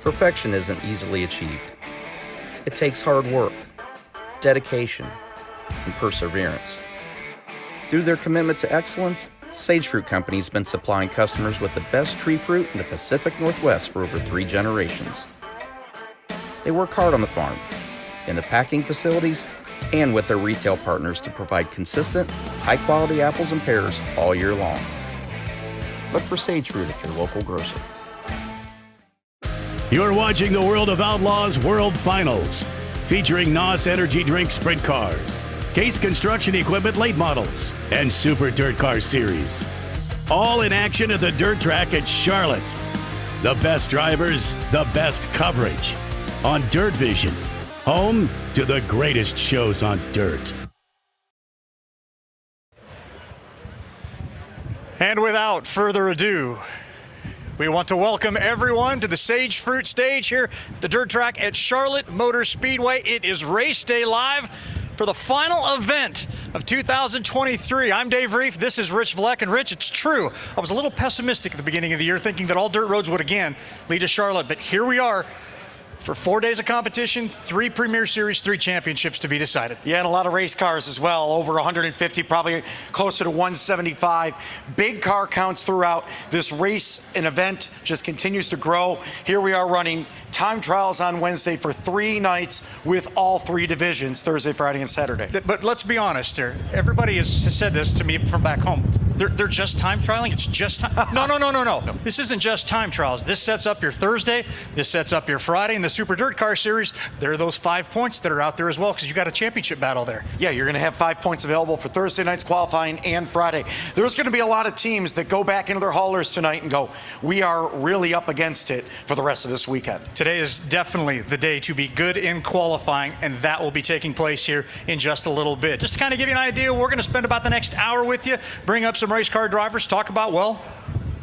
Perfection isn't easily achieved. It takes hard work, dedication, and perseverance. Through their commitment to excellence, Sage Fruit Company has been supplying customers with the best tree fruit in the Pacific Northwest for over 3 generations. They work hard on the farm, in the packing facilities, and with their retail partners to provide consistent, high-quality apples and pears all year long. Look for Sage Fruit at your local grocer. You're watching the World of Outlaws World Finals, featuring NOS Energy Drink Sprint Cars, Case Construction Equipment Late Models, and Super Dirt Car Series. All in action at the dirt track at Charlotte. The best drivers, the best coverage. On Dirt Vision, home to the greatest shows on dirt. And without further ado, we want to welcome everyone to the Sage Fruit stage here at the dirt track at Charlotte Motor Speedway. It is race day live for the final event of 2023. I'm Dave Rieff, this is Rich Vleck, and Rich, it's true. I was a little pessimistic at the beginning of the year, thinking that all dirt roads would again lead to Charlotte, but here we are for 4 days of competition, 3 Premier Series, 3 championships to be decided. Yeah, and a lot of race cars as well, over 150, probably closer to 175. Big car counts throughout. This race and event just continues to grow. Here we are running time trials on Wednesday for 3 nights with all 3 divisions, Thursday, Friday, and Saturday. But let's be honest here. Everybody has said this to me from back home. They're just time trialing? It's just time? No. This isn't just time trials. This sets up your Thursday, this sets up your Friday, and the Super Dirt Car Series, there are those 5 points that are out there as well, because you got a championship battle there. Yeah, you're going to have 5 points available for Thursday night's qualifying and Friday. There's going to be a lot of teams that go back into their haulers tonight and go, we are really up against it for the rest of this weekend. Today is definitely the day to be good in qualifying, and that will be taking place here in just a little bit. Just to kind of give you an idea, we're going to spend about the next hour with you, bring up some race car drivers, talk about, well,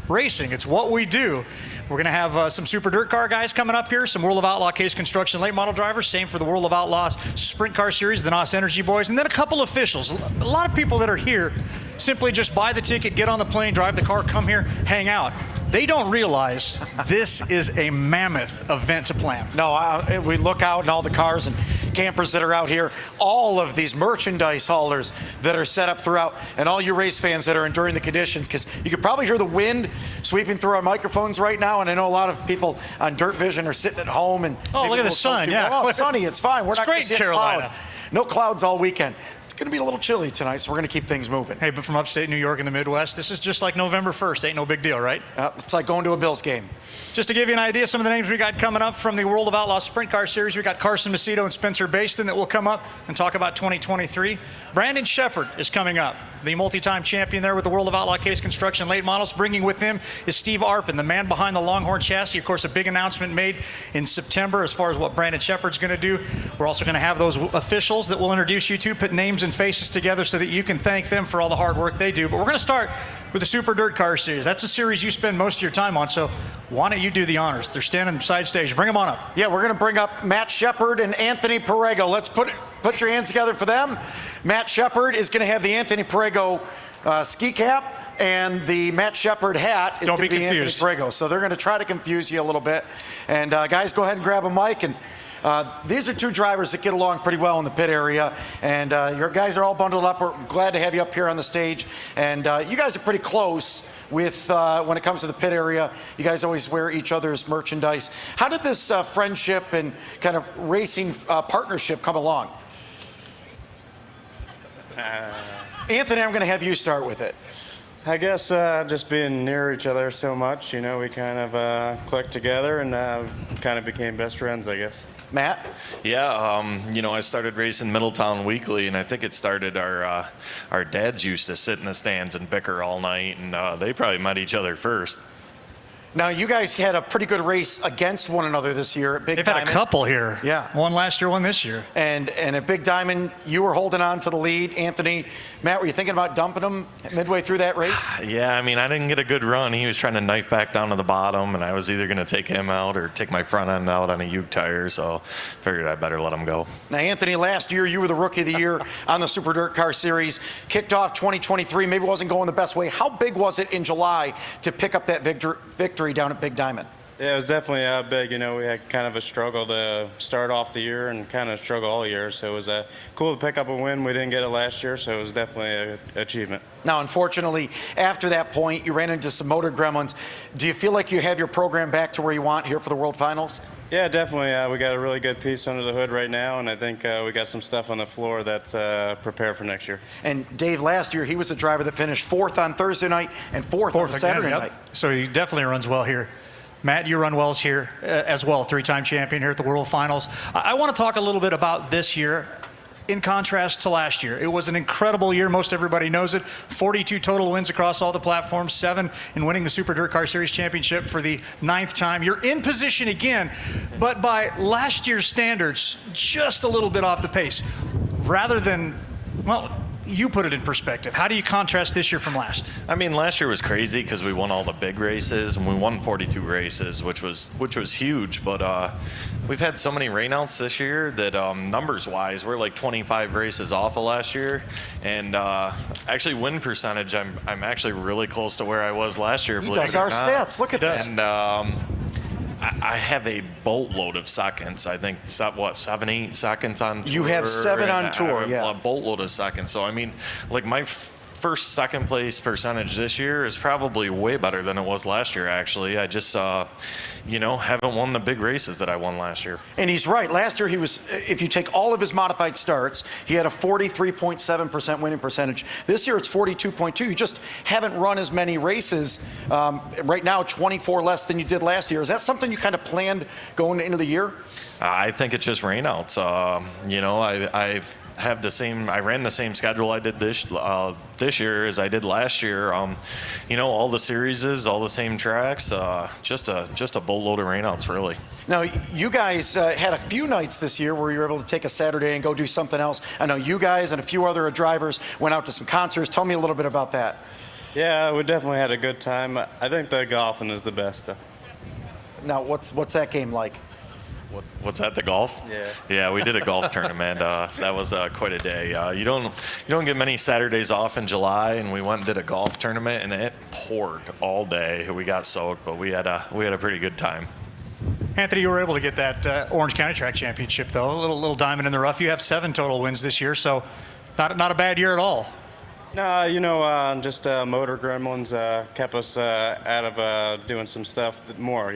racing. It's what we do. We're going to have some Super Dirt Car guys coming up here, some World of Outlaw Case Construction late model drivers, same for the World of Outlaws Sprint Car Series, the NOS Energy boys, and then a couple officials. A lot of people that are here simply just buy the ticket, get on the plane, drive the car, come here, hang out. They don't realize this is a mammoth event to plan. No, we look out and all the cars and campers that are out here, all of these merchandise haulers that are set up throughout, and all you race fans that are enduring the conditions, because you could probably hear the wind sweeping through our microphones right now, and I know a lot of people on Dirt Vision are sitting at home and look at the sun. Yeah, oh, it's sunny, it's fine. We're not going to see a cloud. No clouds all weekend. It's going to be a little chilly tonight, so we're going to keep things moving. Hey, but from upstate New York and the Midwest, this is just like November 1st. Ain't no big deal, right? It's like going to a Bills game. Just to give you an idea, some of the names we got coming up from the World of Outlaw Sprint Car Series, we got Carson and Spencer Bayston that will come up and talk about 2023. Brandon Sheppard is coming up, the multi-time champion there with the World of Outlaw Case Construction late models. Bringing with him is Steve Arpin, the man behind the Longhorn chassis. Of course, a big announcement made in September as far as what Brandon Sheppard's going to do. We're also going to have those officials that we'll introduce you to, put names and faces together so that you can thank them for all the hard work they do. But we're going to start with the Super Dirt Car Series. That's a series you spend most of your time on, so why don't you do the honors? They're standing side stage. Bring them on up. Yeah, we're going to bring up Matt Sheppard and Anthony Perrego. Let's put your hands together for them. Matt Sheppard is going to have the Anthony Perrego ski cap, and the Matt Sheppard hat is going to be Anthony Perrego. So they're going to try to confuse you a little bit. And guys, go ahead and grab a mic. And these are 2 drivers that get along pretty well in the pit area, and your guys are all bundled up. We're glad to have you up here on the stage, and you guys are pretty close with when it comes to the pit area. You guys always wear each other's merchandise. How did this friendship and kind of racing partnership come along? Anthony, I'm going to have you start with it. I guess just being near each other so much, you know, we kind of clicked together and kind of became best friends, I guess. Matt? Yeah, you know, I started racing Middletown Weekly, and I think it started our dads used to sit in the stands and bicker all night, and they probably met each other first. Now, you guys had a pretty good race against one another this year at Big Diamond. They've had a couple here. Yeah. One last year, one this year. And at Big Diamond, you were holding on to the lead. Anthony, Matt, were you thinking about dumping him midway through that race? Yeah, I mean, I didn't get a good run. He was trying to knife back down to the bottom, and I was either going to take him out or take my front end out on a Uke tire, so figured I better let him go. Now, Anthony, last year you were the Rookie of the Year on the Super Dirt Car Series. Kicked off 2023, maybe wasn't going the best way. How big was it in July to pick up that victory down at Big Diamond? Yeah, it was definitely big. You know, we had kind of a struggle to start off the year and kind of struggle all year. So it was cool to pick up a win. We didn't get it last year, so it was definitely an achievement. Now, unfortunately, after that point, you ran into some motor gremlins. Do you feel like you have your program back to where you want here for the World Finals? Yeah, definitely. We got a really good piece under the hood right now, and I think we got some stuff on the floor that's prepared for next year. And Dave, last year, he was a driver that finished 4th on Thursday night and 4th on Saturday night. So he definitely runs well here. Matt, you run wells here as well, 3-time champion here at the World Finals. I want to talk a little bit about this year in contrast to last year. It was an incredible year. Most everybody knows it. 42 total wins across all the platforms, 7 in winning the Super Dirt Car Series championship for the 9th time. You're in position again, but by last year's standards, just a little bit off the pace. Rather than, well, you put it in perspective. How do you contrast this year from last? I mean, last year was crazy because we won all the big races and we won 42 races, which was huge. But we've had so many rainouts this year that numbers-wise, we're like 25 races off of last year. And actually, win percentage, I'm actually really close to where I was last year. He does our stats. Look at that. And I have a boatload of seconds. I think, 7, 8 seconds on tour. You have 7 on tour, yeah. A boatload of seconds. So, I mean, like my first second place percentage this year is probably way better than it was last year, actually. I just, haven't won the big races that I won last year. And he's right. Last year, he was, if you take all of his modified starts, he had a 43.7% winning percentage. This year, it's 42.2. You just haven't run as many races. Right now, 24 less than you did last year. Is that something you kind of planned going into the year? I think it's just rainouts. I ran the same schedule I did this year as I did last year. All the series, all the same tracks, just a boatload of rainouts, really. Now, you guys had a few nights this year where you were able to take a Saturday and go do something else. I know you guys and a few other drivers went out to some concerts. Tell me a little bit about that. Yeah, we definitely had a good time. I think the golfing is the best, though. Now, what's that game like? What's that, the golf? Yeah. Yeah, we did a golf tournament. That was quite a day. You don't get many Saturdays off in July, and we went and did a golf tournament, and it poured all day. We got soaked, but we had a pretty good time. Anthony, you were able to get that Orange County Track Championship, though. A little diamond in the rough. You have 7 total wins this year, so not a bad year at all. No, just motor gremlins kept us out of doing some stuff more,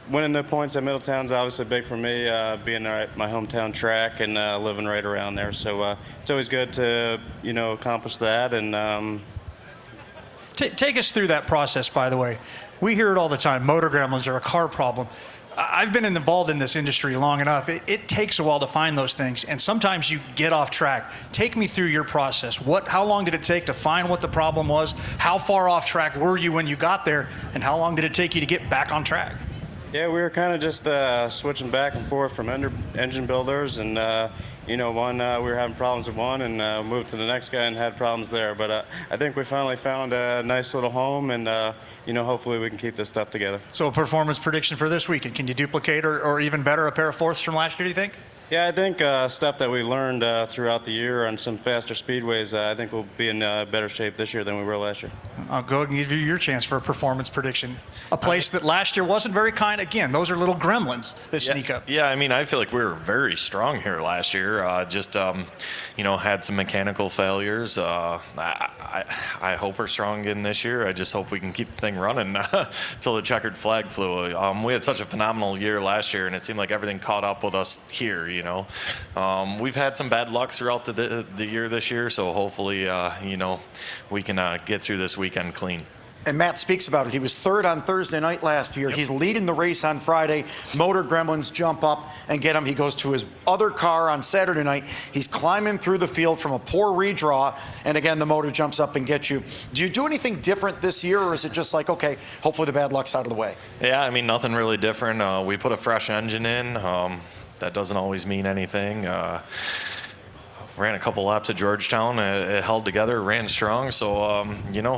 Winning the points at Middletown's obviously big for me, being at my hometown track and living right around there. So it's always good to, accomplish that. And Take us through that process, by the way. We hear it all the time. Motor gremlins are a car problem. I've been involved in this industry long enough. It takes a while to find those things, and sometimes you get off track. Take me through your process. How long did it take to find what the problem was? How far off track were you when you got there? And how long did it take you to get back on track? Yeah, we were kind of just switching back and forth from engine builders, and one we were having problems with one, and moved to the next guy and had problems there. But I think we finally found a nice little home, and hopefully we can keep this stuff together. So a performance prediction for this weekend: can you duplicate or even better a pair of 4ths from last year? Do you think? Yeah, I think stuff that we learned throughout the year on some faster speedways, I think we'll be in better shape this year than we were last year. I'll go and give you your chance for a performance prediction. A place that last year wasn't very kind. Again, those are little gremlins that sneak up. Yeah, I mean, I feel like we were very strong here last year. Had some mechanical failures. I hope we're strong again this year. I just hope we can keep the thing running till the checkered flag flew. We had such a phenomenal year last year, and it seemed like everything caught up with us here. We've had some bad luck throughout the year this year, so hopefully, we can get through this weekend clean. And Matt speaks about it. He was 3rd on Thursday night last year. Yep. He's leading the race on Friday. Motor gremlins jump up and get him. He goes to his other car on Saturday night. He's climbing through the field from a poor redraw, and again, the motor jumps up and gets you. Do you do anything different this year, or is it just like, okay, hopefully the bad luck's out of the way? Yeah, I mean, nothing really different. We put a fresh engine in. That doesn't always mean anything. Ran a couple laps at Georgetown. It held together, ran strong. So,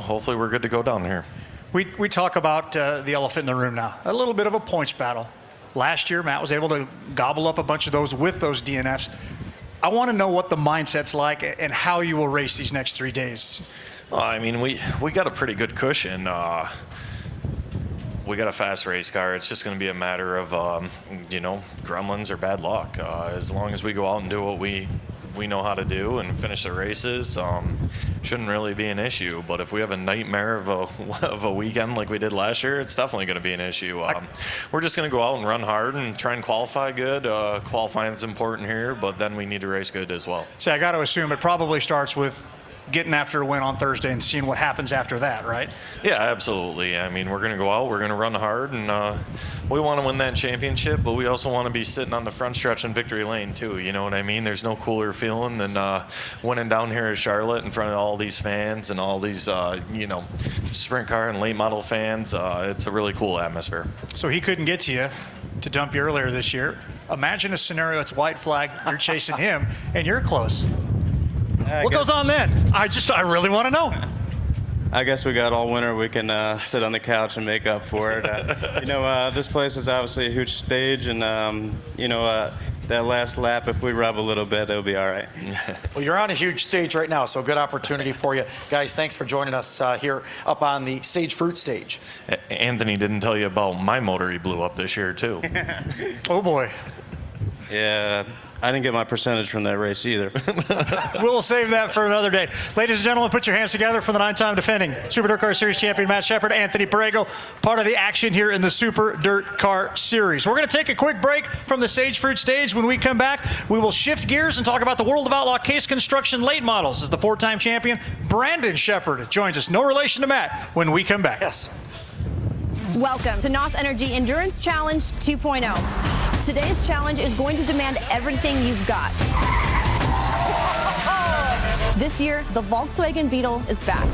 hopefully we're good to go down here. We talk about the elephant in the room now. A little bit of a points battle. Last year, Matt was able to gobble up a bunch of those with those DNFs. I want to know what the mindset's like and how you will race these next 3 days. Well, I mean, we got a pretty good cushion. we got a fast race car. It's just going to be a matter of, gremlins or bad luck. As long as we go out and do what we know how to do and finish the races, shouldn't really be an issue. But if we have a nightmare of a weekend like we did last year, it's definitely going to be an issue. We're just going to go out and run hard and try and qualify good. Qualifying is important here, but then we need to race good as well. See, I got to assume it probably starts with getting after a win on Thursday and seeing what happens after that, right? Yeah, absolutely. I mean, we're going to go out, we're going to run hard, and we want to win that championship, but we also want to be sitting on the front stretch in victory lane, too. You know what I mean? There's no cooler feeling than winning down here at Charlotte in front of all these fans and all these, sprint car and late model fans. It's a really cool atmosphere. So he couldn't get to you to dump you earlier this year. Imagine a scenario, it's white flag, you're chasing him, and you're close. What goes on then? I really want to know. I guess we got all winter. We can sit on the couch and make up for it. This place is obviously a huge stage, and that last lap, if we rub a little bit, it'll be all right. Well, you're on a huge stage right now, so good opportunity for you. Guys, thanks for joining us here up on the Sage Fruit stage. Anthony didn't tell you about my motor he blew up this year, too. Oh, boy. Yeah. I didn't get my percentage from that race either. We'll save that for another day. Ladies and gentlemen, put your hands together for the 9-time defending Super Dirt Car Series champion Matt Sheppard, Anthony Perrego, part of the action here in the Super Dirt Car Series. We're going to take a quick break from the Sage Fruit stage. When we come back, we will shift gears and talk about the World of Outlaw Case Construction late models as the 4-time champion Brandon Sheppard joins us. No relation to Matt when we come back. Yes. Welcome to NOS Energy Endurance Challenge 2.0. Today's challenge is going to demand everything you've got. This year, the Volkswagen Beetle is back.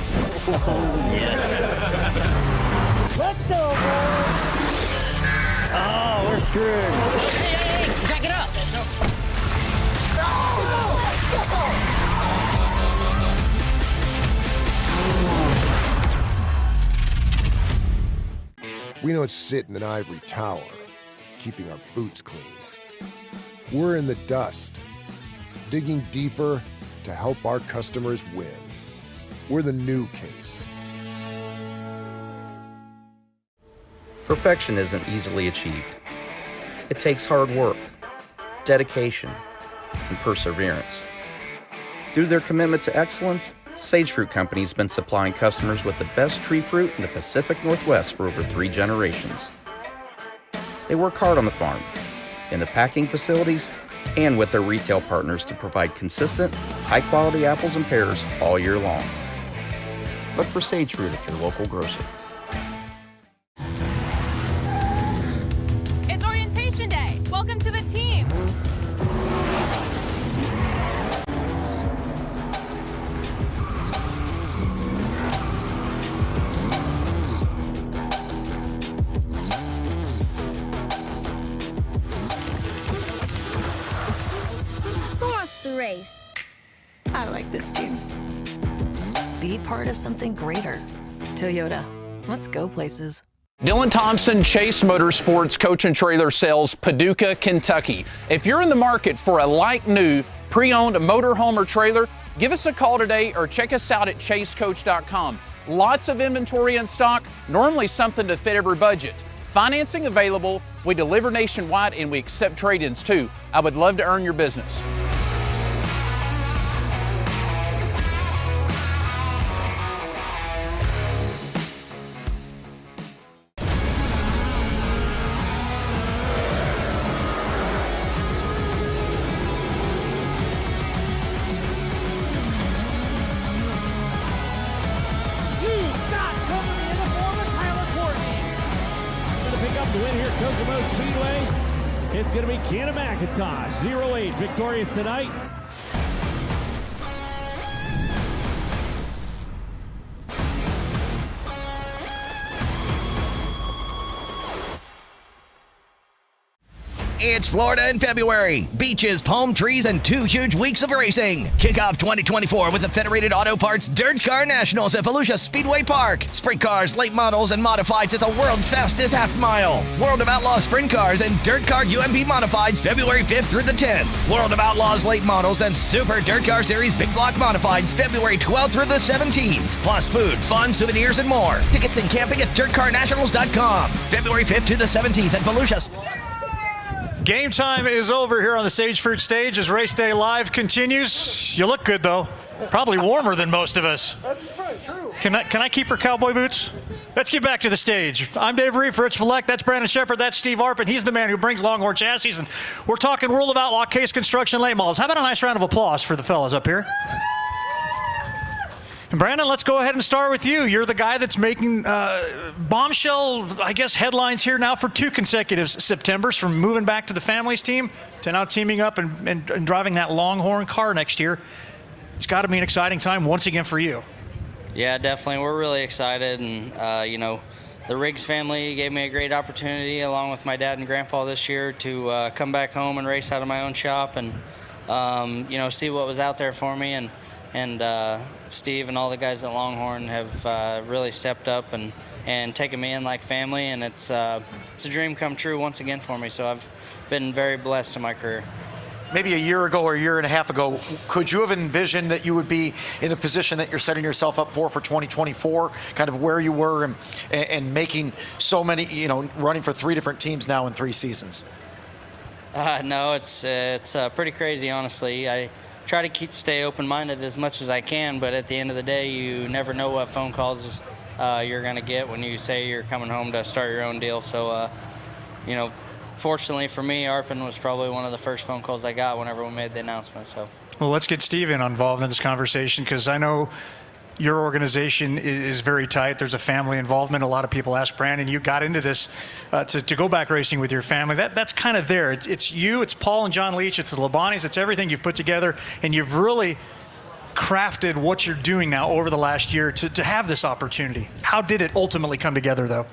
Let's go, boys! Oh, we're screwed. Hey, jack it up! We don't sit in an ivory tower, keeping our boots clean. We're in the dust, digging deeper to help our customers win. We're the new Case. Perfection isn't easily achieved. It takes hard work, dedication, and perseverance. Through their commitment to excellence, Sage Fruit Company has been supplying customers with the best tree fruit in the Pacific Northwest for over 3 generations. They work hard on the farm, in the packing facilities, and with their retail partners to provide consistent, high-quality apples and pears all year long. Look for Sage Fruit at your local grocer. It's orientation day. Welcome to the team. Who wants to race? I like this team. Be part of something greater. Toyota. Let's go places. Dylan Thompson, Chase Motorsports Coach and Trailer Sales, Paducah, Kentucky. If you're in the market for a like-new, pre-owned motorhome or trailer, give us a call today or check us out at chasecoach.com. Lots of inventory in stock, normally something to fit every budget. Financing available, we deliver nationwide, and we accept trade-ins too. I would love to earn your business. Speedway, it's going to be Kenna McIntosh, 08, victorious tonight. It's Florida in February. Beaches, palm trees, and 2 huge weeks of racing. Kick off 2024 with the Federated Auto Parts Dirt Car Nationals at Volusia Speedway Park. Sprint cars, late models, and modifieds at the world's fastest half mile. World of Outlaws Sprint Cars and Dirt Car UMP Modifieds February 5th through the 10th. World of Outlaws Late Models and Super Dirt Car Series Big Block Modifieds February 12th through the 17th. Plus food, fun, souvenirs, and more. Tickets and camping at dirtcarnationals.com. February 5th to the 17th at Volusia. Game time is over here on the Sage Fruit stage as Race Day Live continues. You look good, though. Probably warmer than most of us. That's probably true. Can I keep her cowboy boots? Let's get back to the stage. I'm Dave Rieff, Rich Vleck. That's Brandon Sheppard. That's Steve Arpin. He's the man who brings Longhorn chassis. And we're talking World of Outlaw Case Construction late models. How about a nice round of applause for the fellas up here? And Brandon, let's go ahead and start with you. You're the guy that's making bombshell, I guess, headlines here now for 2 consecutive Septembers, from moving back to the family's team to now teaming up and driving that Longhorn car next year. It's got to be an exciting time once again for you. Yeah, definitely. We're really excited. And, you know, the Riggs family gave me a great opportunity, along with my dad and grandpa this year, to come back home and race out of my own shop and, you know, see what was out there for me. And Steve and all the guys at Longhorn have really stepped up and taken me in like family. And it's a dream come true once again for me. So I've been very blessed in my career. Maybe a year ago or a year and a half ago, could you have envisioned that you would be in the position that you're setting yourself up for 2024, kind of where you were and making so many, you know, running for 3 different teams now in 3 seasons? No, it's pretty crazy, honestly. I try to stay open-minded as much as I can, but at the end of the day, you never know what phone calls you're going to get when you say you're coming home to start your own deal. So, you know, fortunately for me, Arpin was probably one of the first phone calls I got whenever we made the announcement. So, well, let's get Steven involved in this conversation, because I know your organization is very tight. There's a family involvement. A lot of people ask Brandon, you got into this to go back racing with your family. That's kind of there. It's you, it's Paul and John Leach, it's the Labanis, it's everything you've put together, and you've really crafted what you're doing now over the last year to have this opportunity. How did it ultimately come together, though?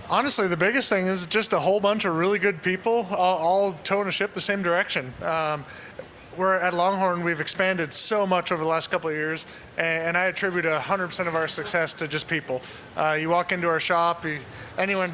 Honestly, the biggest thing is just a whole bunch of really good people all towing a ship the same direction. We're at Longhorn, we've expanded so much over the last couple of years, and I attribute 100% of our success to just people. You walk into our shop,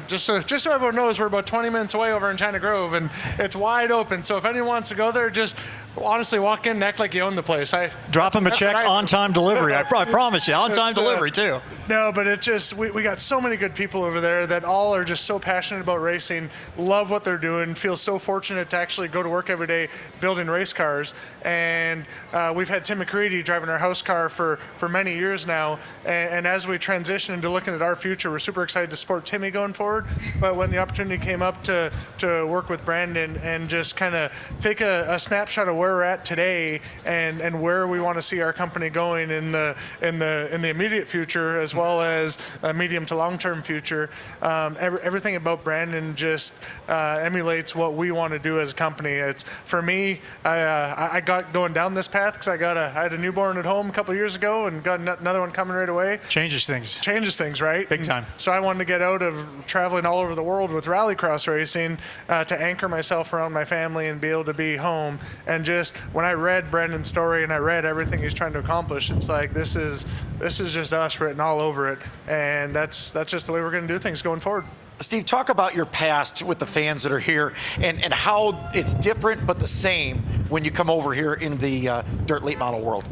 just so everyone knows, we're about 20 minutes away over in China Grove, and it's wide open. So if anyone wants to go there, just honestly walk in and act like you own the place. Drop them a check, on-time delivery. I promise you, on-time delivery too. No, but it just, we got so many good people over there that all are just so passionate about racing, love what they're doing, feel so fortunate to actually go to work every day building race cars. And we've had Tim Macredo driving our house car for many years now. And as we transition into looking at our future, we're super excited to support Timmy going forward. But when the opportunity came up to work with Brandon and just kind of take a snapshot of where we're at today and where we want to see our company going in the immediate future, as well as a medium to long-term future, everything about Brandon just emulates what we want to do as a company. It's, for me, I got going down this path because I had a newborn at home a couple of years ago and got another one coming right away. Changes things, right? Big time. So I wanted to get out of traveling all over the world with rallycross racing to anchor myself around my family and be able to be home. And just when I read Brandon's story and I read everything he's trying to accomplish, it's like this is just us written all over it, and that's just the way we're going to do things going forward. Steve, talk about your past with the fans that are here and how it's different but the same when you come over here in the dirt late model world.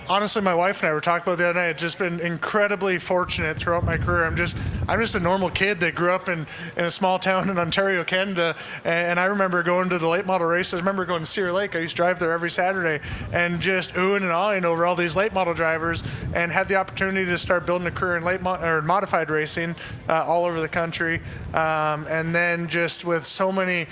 Honestly, my wife and I were talking about the other night. It's just been incredibly fortunate throughout my career. I'm just a normal kid that grew up in a small town in Ontario, Canada. And I remember going to the late model races. I remember going to Cedar Lake. I used to drive there every Saturday and just oohing and ahhing over all these late model drivers, and had the opportunity to start building a career in modified racing all over the country. And then just with so many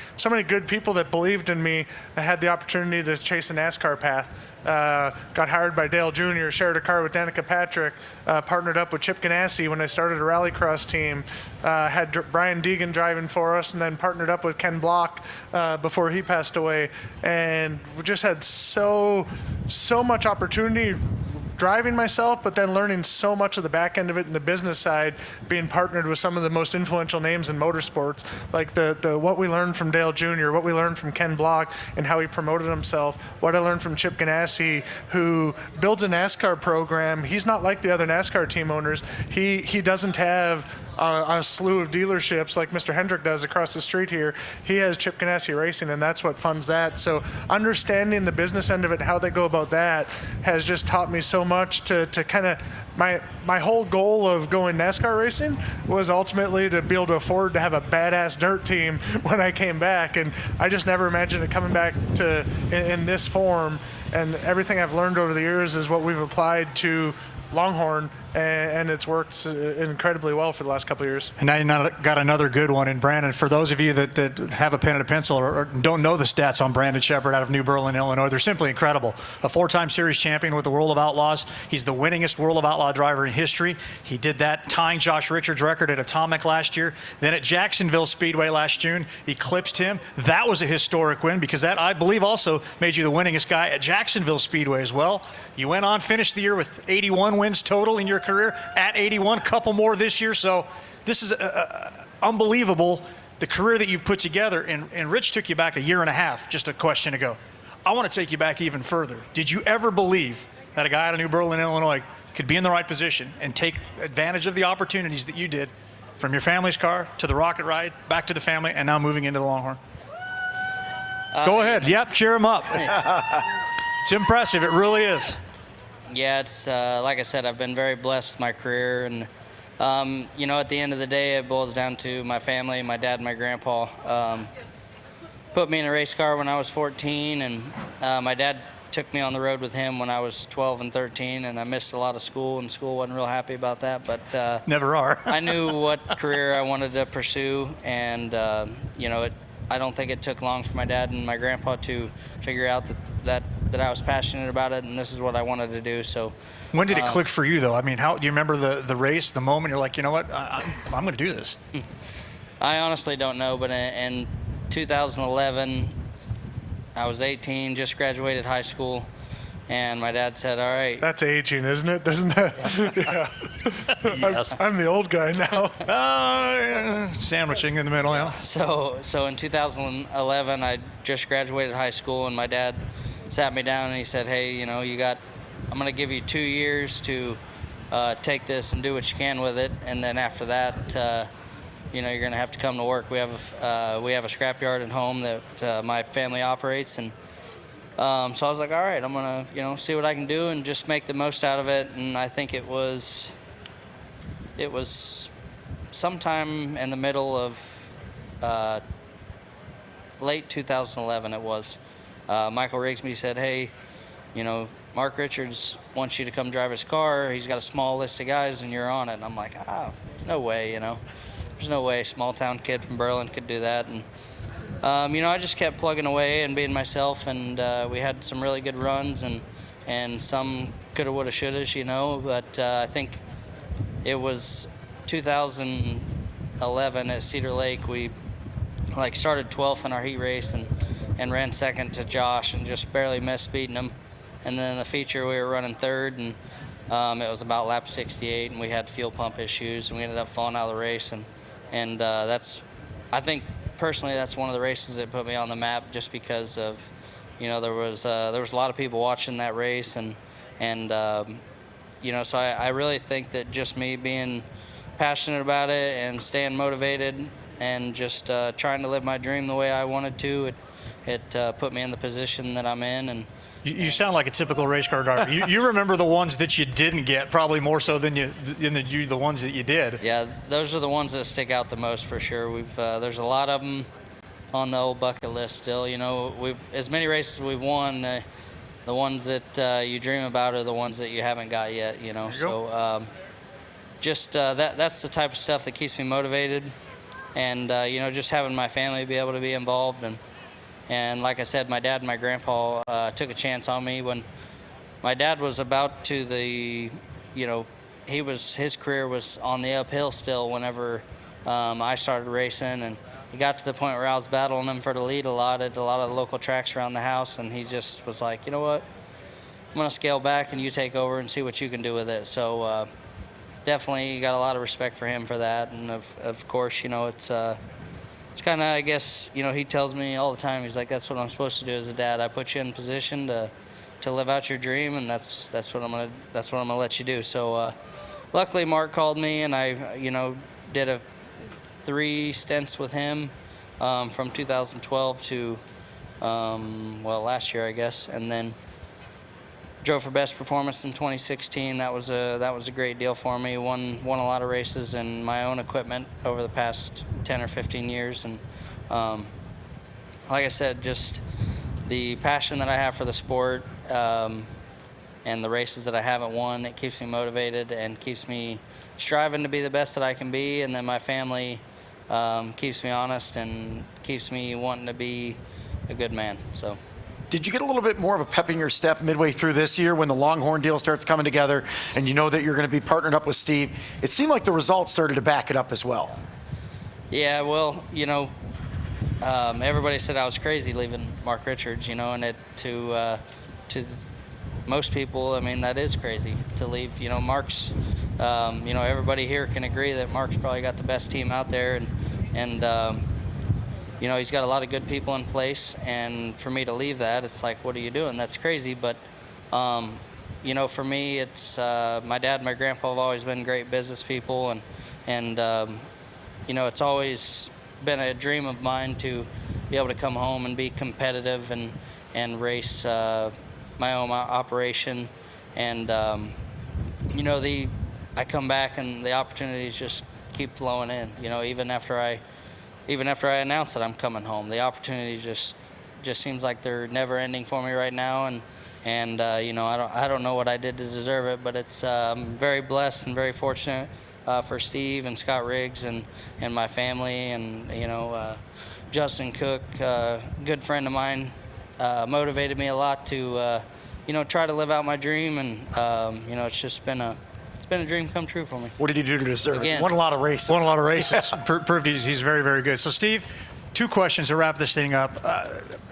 good people that believed in me, I had the opportunity to chase a NASCAR path. Got hired by Dale Jr., shared a car with Danica Patrick, partnered up with Chip Ganassi when I started a rallycross team, had Brian Deegan driving for us, and then partnered up with Ken Block before he passed away. And we just had so much opportunity driving myself, but then learning so much of the back end of it and the business side, being partnered with some of the most influential names in motorsports, like the what we learned from Dale Jr., what we learned from Ken Block and how he promoted himself, what I learned from Chip Ganassi, who builds a NASCAR program. He's not like the other NASCAR team owners. He doesn't have a slew of dealerships like Mr. Hendrick does across the street here. He has Chip Ganassi Racing, and that's what funds that. So understanding the business end of it, how they go about that, has just taught me so much to kind of, my whole goal of going NASCAR racing was ultimately to be able to afford to have a badass dirt team when I came back, and I just never imagined it coming back to in this form. And everything I've learned over the years is what we've applied to Longhorn, and it's worked incredibly well for the last couple of years. And now you got another good one in Brandon. For those of you that have a pen and a pencil or don't know the stats on Brandon Sheppard out of New Berlin, Illinois, they're simply incredible. A 4-time series champion with the World of Outlaws. He's the winningest World of Outlaw driver in history. He did that tying Josh Richards' record at Atomic last year. Then at Jacksonville Speedway last June, eclipsed him. That was a historic win because that, I believe, also made you the winningest guy at Jacksonville Speedway as well. You went on, finished the year with 81 wins total in your career, at 81, couple more this year. So this is unbelievable, the career that you've put together. And Rich took you back a year and a half just a question ago. I want to take you back even further. Did you ever believe that a guy out of New Berlin, Illinois could be in the right position and take advantage of the opportunities that you did, from your family's car to the rocket ride, back to the family, and now moving into the Longhorn? Go ahead. Yep, cheer him up. It's impressive. It really is. Yeah, it's like I said, I've been very blessed with my career, and at the end of the day, it boils down to my family, my dad and my grandpa. Put me in a race car when I was 14, and my dad took me on the road with him when I was 12 and 13, and I missed a lot of school, and school wasn't real happy about that, but never are. I knew what career I wanted to pursue, and I don't think it took long for my dad and my grandpa to figure out that I was passionate about it, and this is what I wanted to do. So when did it click for you, though? I mean, how do you remember the race, the moment you're like, you know what, I'm going to do this? I honestly don't know, but in 2011, I was 18, just graduated high school, and my dad said, all right. That's aging, isn't it? Doesn't that? Yeah. Yes. I'm the old guy now. Sandwiching in the middle, yeah. So in 2011, I just graduated high school, and my dad sat me down and he said, hey, I'm going to give you 2 years to take this and do what you can with it, and then after that, you're going to have to come to work. We have a scrapyard at home that my family operates, and so I was like, all right, I'm going to see what I can do and just make the most out of it. And I think it was sometime in the middle of late 2011 it was. Michael Rigsby said, hey, Mark Richards wants you to come drive his car. He's got a small list of guys and you're on it. And I'm like, no way, There's no way a small town kid from Berlin could do that. And, I just kept plugging away and being myself, and we had some really good runs and some coulda, woulda, shouldas, but I think it was 2011 at Cedar Lake. We started 12th in our heat race and ran second to Josh and just barely missed beating him. And then in the feature we were running third, and it was about lap 68, and we had fuel pump issues, and we ended up falling out of the race. And I think personally that's one of the races that put me on the map, just because of, there was a lot of people watching that race, and so I really think that just me being passionate about it and staying motivated and just trying to live my dream the way I wanted to, it put me in the position that I'm in. And you sound like a typical race car driver. You remember the ones that you didn't get probably more so than the ones that you did. Yeah, those are the ones that stick out the most for sure. There's a lot of them on the old bucket list still. We've as many races we've won. The ones that you dream about are the ones that you haven't got yet. So that's the type of stuff that keeps me motivated, and just having my family be able to be involved. And like I said, my dad and my grandpa took a chance on me when my dad was about to his career was on the uphill still whenever I started racing, and he got to the point where I was battling him for the lead a lot at a lot of the local tracks around the house, and he just was like, you know what, gonna scale back and you take over and see what you can do with it. So definitely got a lot of respect for him for that. And of course, you know, it's kind of, I guess, you know, he tells me all the time, he's like, that's what I'm supposed to do as a dad. I put you in position to live out your dream, and that's what I'm gonna let you do. So luckily Mark called me, and I, you know, did 3 stints with him from 2012 to last year, I guess, and then drove for best performance in 2016. That was a great deal for me. Won a lot of races in my own equipment over the past 10 or 15 years, and like I said, just the passion that I have for the sport and the races that I haven't won, it keeps me motivated and keeps me striving to be the best that I can be. And then my family keeps me honest and keeps me wanting to be a good man. So. Did you get a little bit more of a pep in your step midway through this year when the Longhorn deal starts coming together and you know that you're going to be partnered up with Steve? It seemed like the results started to back it up as well. Yeah, well, you know, everybody said I was crazy leaving Mark Richards, you know, and to most people, I mean, that is crazy to leave. You know, Mark's, you know, everybody here can agree that Mark's probably got the best team out there, and you know, he's got a lot of good people in place, and for me to leave that, it's like, what are you doing? That's crazy. But, you know, for me, it's my dad and my grandpa have always been great business people, and you know, it's always been a dream of mine to be able to come home and be competitive and race my own operation. And, you know, I come back and the opportunities just keep flowing in, you know, even after I announce that I'm coming home. The opportunities just seems like they're never ending for me right now, and you know, I don't know what I did to deserve it, but it's I'm very blessed and very fortunate for Steve and Scott Riggs and my family, and you know, Justin Cook, good friend of mine, motivated me a lot to you know, try to live out my dream, and you know, it's been a dream come true for me. What did he do to deserve it? Won a lot of races. Won a lot of races. Yeah. Proved he's very, very good. So, Steve, 2 questions to wrap this thing up.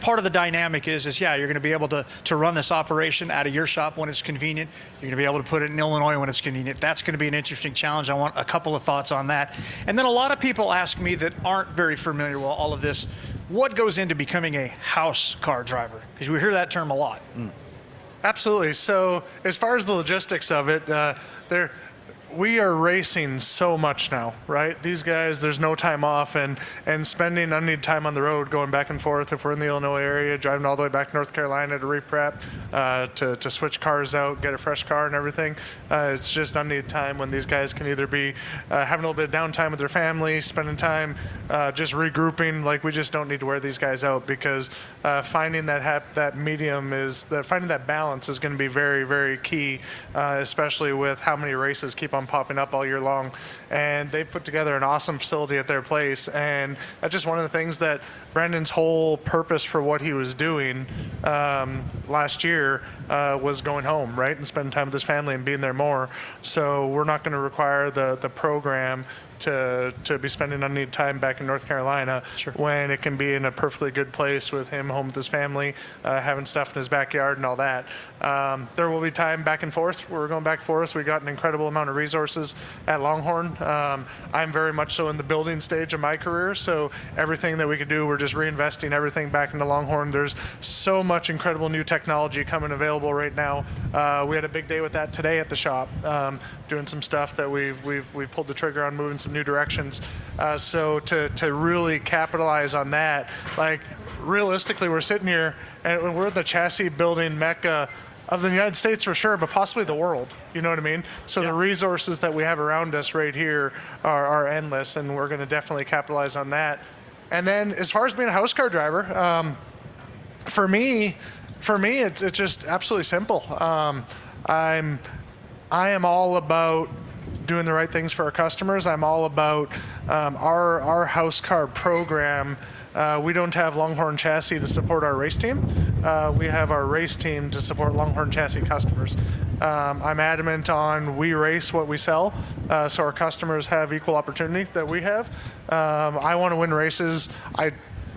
Part of the dynamic is yeah, you're going to be able to run this operation out of your shop when it's convenient. You're going to be able to put it in Illinois when it's convenient. That's going to be an interesting challenge. I want a couple of thoughts on that. And then a lot of people ask me that aren't very familiar with all of this, what goes into becoming a house car driver? Because we hear that term a lot. Absolutely. So as far as the logistics of it, we are racing so much now, right? These guys, there's no time off, and spending unneeded time on the road, going back and forth if we're in the Illinois area, driving all the way back to North Carolina to reprep, to switch cars out, get a fresh car and everything. It's just unneeded time when these guys can either be having a little bit of downtime with their family, spending time just regrouping. Like, we just don't need to wear these guys out, because finding that medium finding that balance is going to be very, very key, especially with how many races keep on popping up all year long. And they put together an awesome facility at their place, and that's just one of the things that Brandon's whole purpose for what he was doing last year was going home, right, and spending time with his family and being there more. So we're not going to require the program to be spending unneeded time back in North Carolina, when it can be in a perfectly good place with him home with his family, having stuff in his backyard and all that. There will be time back and forth where we're going back and forth. We got an incredible amount of resources at Longhorn. I'm very much so in the building stage of my career, so everything that we could do, we're just reinvesting everything back into Longhorn. There's so much incredible new technology coming available right now. We had a big day with that today at the shop, doing some stuff that we've pulled the trigger on, moving some new directions. So to really capitalize on that, like, realistically, we're sitting here and we're the chassis building mecca of the United States for sure, but possibly the world. You know what I mean? So the resources that we have around us right here are endless, and we're going to definitely capitalize on that. And then as far as being a house car driver, for me, it's just absolutely simple. I am all about doing the right things for our customers. I'm all about our house car program. We don't have Longhorn chassis to support our race team. We have our race team to support Longhorn chassis customers. I'm adamant on we race what we sell, so our customers have equal opportunity that we have. I want to win races.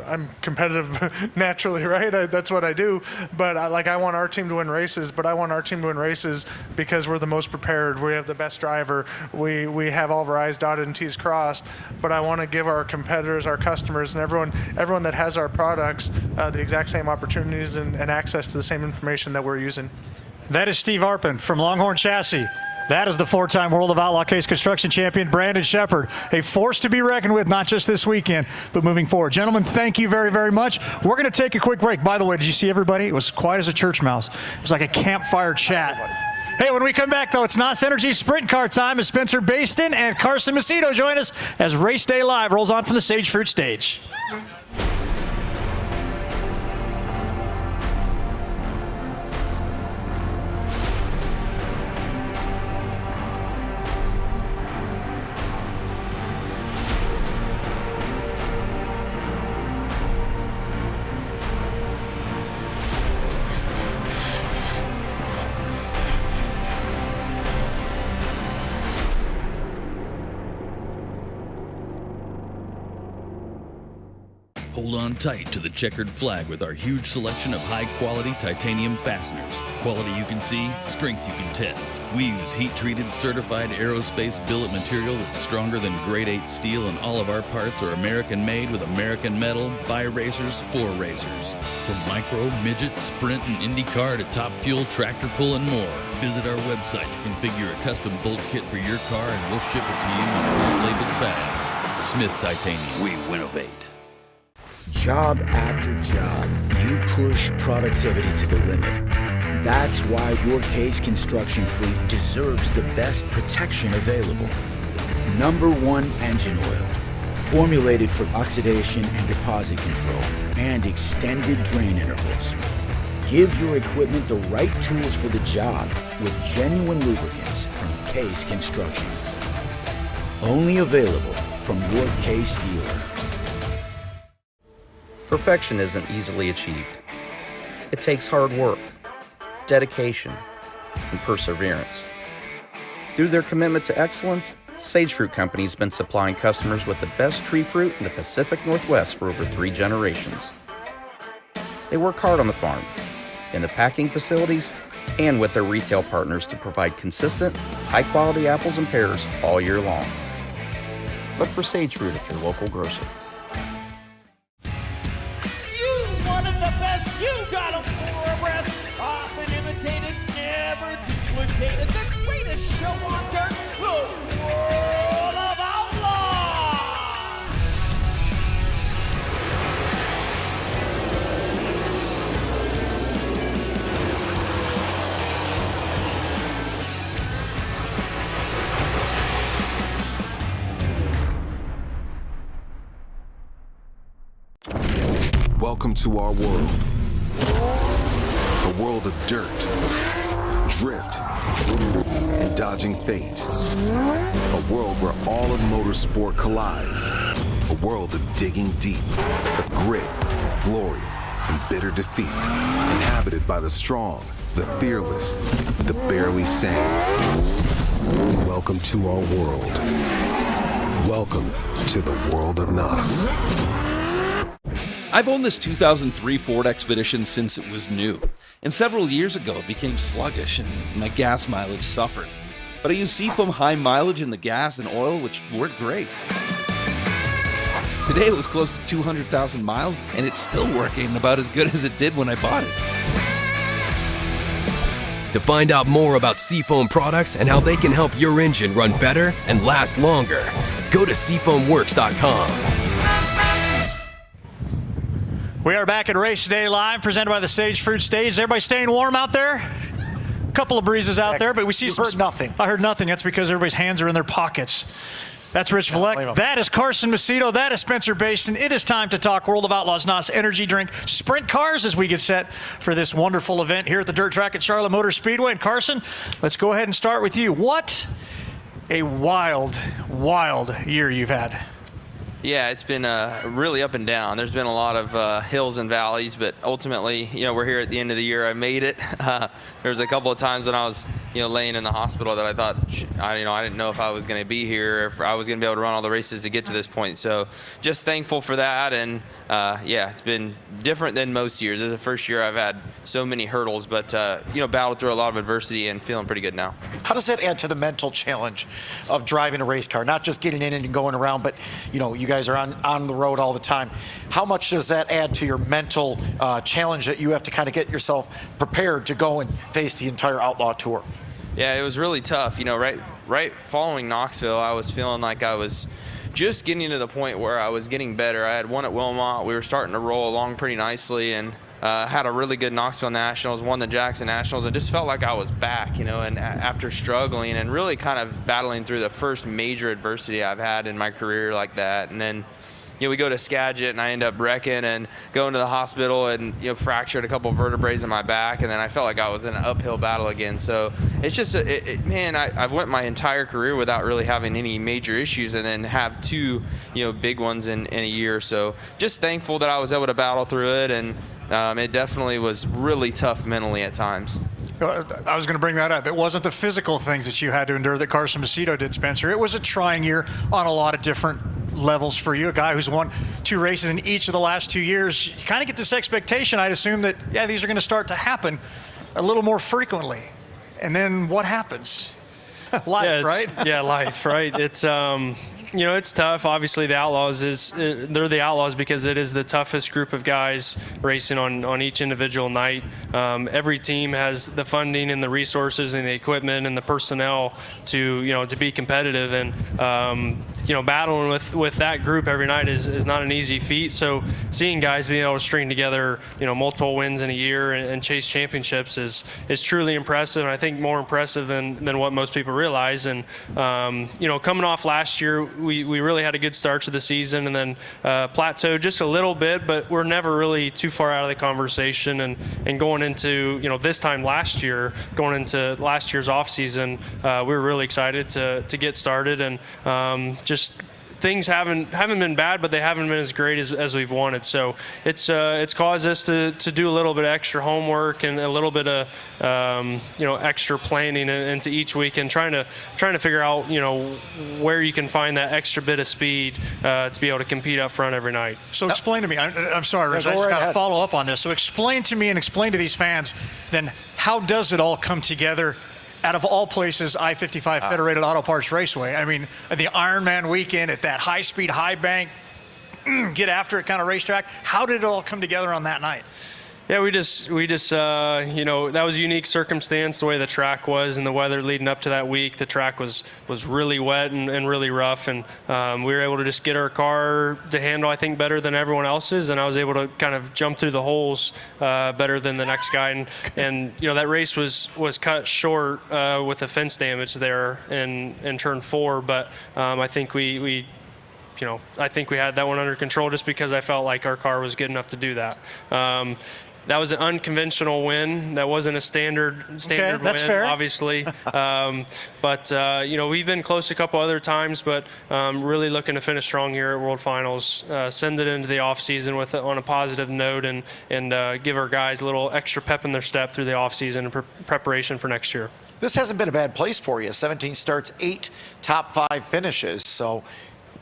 I'm competitive naturally, right? That's what I do. But I want our team to win races, but I want our team to win races because we're the most prepared. We have the best driver. We have all of our I's dotted and T's crossed. But I want to give our competitors, our customers, and everyone that has our products the exact same opportunities and access to the same information that we're using. That is Steve Arpin from Longhorn Chassis. That is the 4-time World of Outlaw Case Construction champion, Brandon Sheppard. A force to be reckoned with, not just this weekend, but moving forward. Gentlemen, thank you very, very much. We're going to take a quick break. By the way, did you see everybody? It was quiet as a church mouse. It was like a campfire chat. Hey, when we come back, though, it's NOS Energy Sprint Car time as Spencer Bayston and Carson Macedo join us as Race Day Live rolls on from the Sage Fruit stage. Hold on tight to the checkered flag with our huge selection of high-quality titanium fasteners. Quality you can see, strength you can test. We use heat-treated, certified aerospace billet material that's stronger than grade 8 steel, and all of our parts are American-made with American metal, by racers, for racers. From micro, midget, sprint, and IndyCar to top fuel, tractor pull, and more. Visit our website to configure a custom bolt kit for your car, and we'll ship it to you in labeled bags. Smith Titanium. We winnovate. Job after job, you push productivity to the limit. That's why your Case construction fleet deserves the best protection available. #1 engine oil, formulated for oxidation and deposit control, and extended drain intervals. Give your equipment the right tools for the job with genuine lubricants from Case Construction. Only available from your Case dealer. Perfection isn't easily achieved. It takes hard work, dedication, and perseverance. Through their commitment to excellence, Sage Fruit Company has been supplying customers with the best tree fruit in the Pacific Northwest for over 3 generations. They work hard on the farm, in the packing facilities, and with their retail partners to provide consistent, high-quality apples and pears all year long. Look for Sage Fruit at your local grocer. Wanted the best, you got them 4 abreast. Often imitated, never duplicated. The greatest show on dirt, the World of Outlaws. Welcome to our world. A world of dirt, drift, and dodging fate. A world where all of motorsport collides. A world of digging deep, of grit, glory, and bitter defeat. Inhabited by the strong, the fearless, the barely sane. Welcome to our world. Welcome to the world of NOS. I've owned this 2003 Ford Expedition since it was new, and several years ago it became sluggish and my gas mileage suffered. But I used Seafoam High Mileage in the gas and oil, which worked great. Today it was close to 200,000 miles, and it's still working about as good as it did when I bought it. To find out more about Seafoam products and how they can help your engine run better and last longer, go to seafoamworks.com. We are back at Race Day Live, presented by the Sage Fruit Stage. Is everybody staying warm out there? A couple of breezes out there, but we see some. Heard nothing. I heard nothing. That's because everybody's hands are in their pockets. That's Rich Vleck. That is Carson Macedo. That is Spencer Bayston. It is time to talk World of Outlaws NOS Energy Drink Sprint Cars as we get set for this wonderful event here at the dirt track at Charlotte Motor Speedway. And Carson, let's go ahead and start with you. What a wild, wild year you've had. Yeah, it's been really up and down. There's been a lot of hills and valleys, but ultimately, we're here at the end of the year. I made it. There was a couple of times when I was, laying in the hospital that I thought, I didn't know if I was going to be here, if I was going to be able to run all the races to get to this point. So just thankful for that. And yeah, it's been different than most years. This is the first year I've had so many hurdles, but battled through a lot of adversity and feeling pretty good now. How does that add to the mental challenge of driving a race car? Not just getting in and going around, but you guys are on the road all the time. How much does that add to your mental challenge that you have to kind of get yourself prepared to go and face the entire Outlaw Tour? Yeah, it was really tough. Right following Knoxville, I was feeling like I was just getting to the point where I was getting better. I had won at Wilmot. We were starting to roll along pretty nicely, and had a really good Knoxville Nationals, won the Jackson Nationals, and just felt like I was back, and after struggling and really kind of battling through the first major adversity I've had in my career like that. And then, we go to Skagit and I end up wrecking and going to the hospital and, fractured a couple of vertebrae in my back. And then I felt like I was in an uphill battle again. So it's just, I went my entire career without really having any major issues, and then have two, big ones in a year. So just thankful that I was able to battle through it. And it definitely was really tough mentally at times. I was going to bring that up. It wasn't the physical things that you had to endure that Carson Macedo did, Spencer. It was a trying year on a lot of different levels for you. A guy who's won 2 races in each of the last 2 years. You kind of get this expectation, I'd assume, that, these are going to start to happen a little more frequently. And then what happens? Life, right? Yeah, life, right? It's it's tough. Obviously, the Outlaws they're the Outlaws because it is the toughest group of guys racing on each individual night. Every team has the funding and the resources and the equipment and the personnel to be competitive, and battling with that group every night is not an easy feat. So seeing guys being able to string together multiple wins in a year and chase championships is truly impressive, and I think more impressive than what most people realize. And coming off last year, we really had a good start to the season, and then plateaued just a little bit, but we're never really too far out of the conversation. And going into this time last year, going into last year's off season, we were really excited to get started, and just things haven't been bad, but they haven't been as great as we've wanted. So it's caused us to do a little bit of extra homework and a little bit of extra planning into each week, and trying to figure out where you can find that extra bit of speed to be able to compete up front every night. So explain to me. I'm sorry, Rich. I just got to follow up on this. So explain to me and explain to these fans then, how does it all come together? Out of all places, I-55 Federated Auto Parts Raceway. I mean, the Ironman weekend at that high-speed, high-bank, get after it kind of racetrack. How did it all come together on that night? Yeah, we just that was a unique circumstance, the way the track was and the weather leading up to that week. The track was really wet and really rough, and we were able to just get our car to handle, I think, better than everyone else's, and I was able to kind of jump through the holes better than the next guy. And that race was cut short with the fence damage there in turn 4, but I think we had that one under control just because I felt like our car was good enough to do that. That was an unconventional win. That wasn't a standard win, fair. Obviously. But we've been close a couple other times, but really looking to finish strong here at World Finals, send it into the off season on a positive note, and give our guys a little extra pep in their step through the off season in preparation for next year. This hasn't been a bad place for you. 17 starts, 8 top 5 finishes. So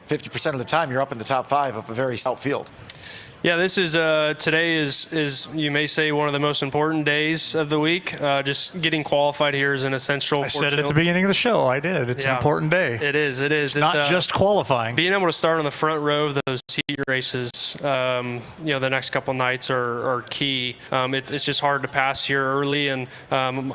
50% of the time you're up in the top 5 of a very stout field. Yeah, this is today is you may say one of the most important days of the week. Just getting qualified here is an essential. I said it at the beginning of the show. I did. It's an important day. It is. It's not just qualifying. Being able to start on the front row of those heat races, the next couple nights are key. It's just hard to pass here early, and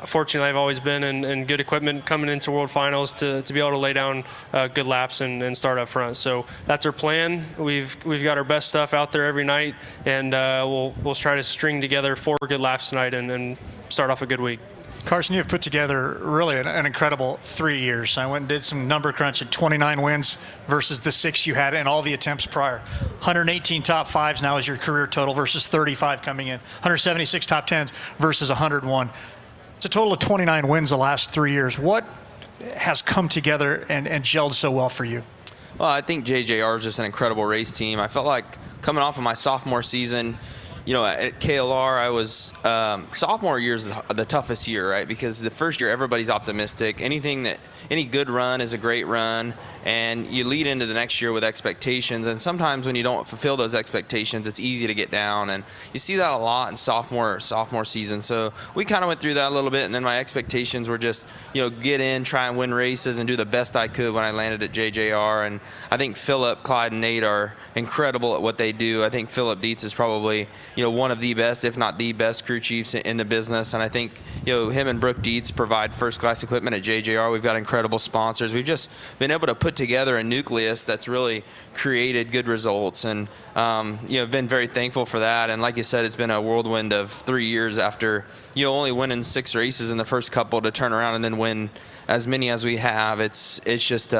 fortunately, I've always been in good equipment coming into World Finals to be able to lay down good laps and start up front. So that's our plan. We've got our best stuff out there every night. And we'll try to string together 4 good laps tonight and start off a good week. Carson, you've put together really an incredible 3 years. I went and did some number crunch at 29 wins versus the 6 you had in all the attempts prior. 118 top 5s now is your career total versus 35 coming in. 176 top 10s versus 101. It's a total of 29 wins the last 3 years. What has come together and gelled so well for you? Well, I think JJR is just an incredible race team. I felt like coming off of my sophomore season, at KLR, I was sophomore year is the toughest year, right? Because the first year everybody's optimistic. Any good run is a great run, and you lead into the next year with expectations. And sometimes when you don't fulfill those expectations, it's easy to get down. And you see that a lot in sophomore season. So we kind of went through that a little bit, and then my expectations were just get in, try and win races, and do the best I could when I landed at JJR. And I think Phillip, Clyde, and Nate are incredible at what they do. I think Phillip Dietz is probably one of the best, if not the best, crew chiefs in the business. And I think him and Brooke Dietz provide first-class equipment at JJR. We've got incredible sponsors. We've just been able to put together a nucleus that's really created good results, and been very thankful for that. And like you said, it's been a whirlwind of 3 years after only winning 6 races in the first couple to turn around and then win as many as we have. It's just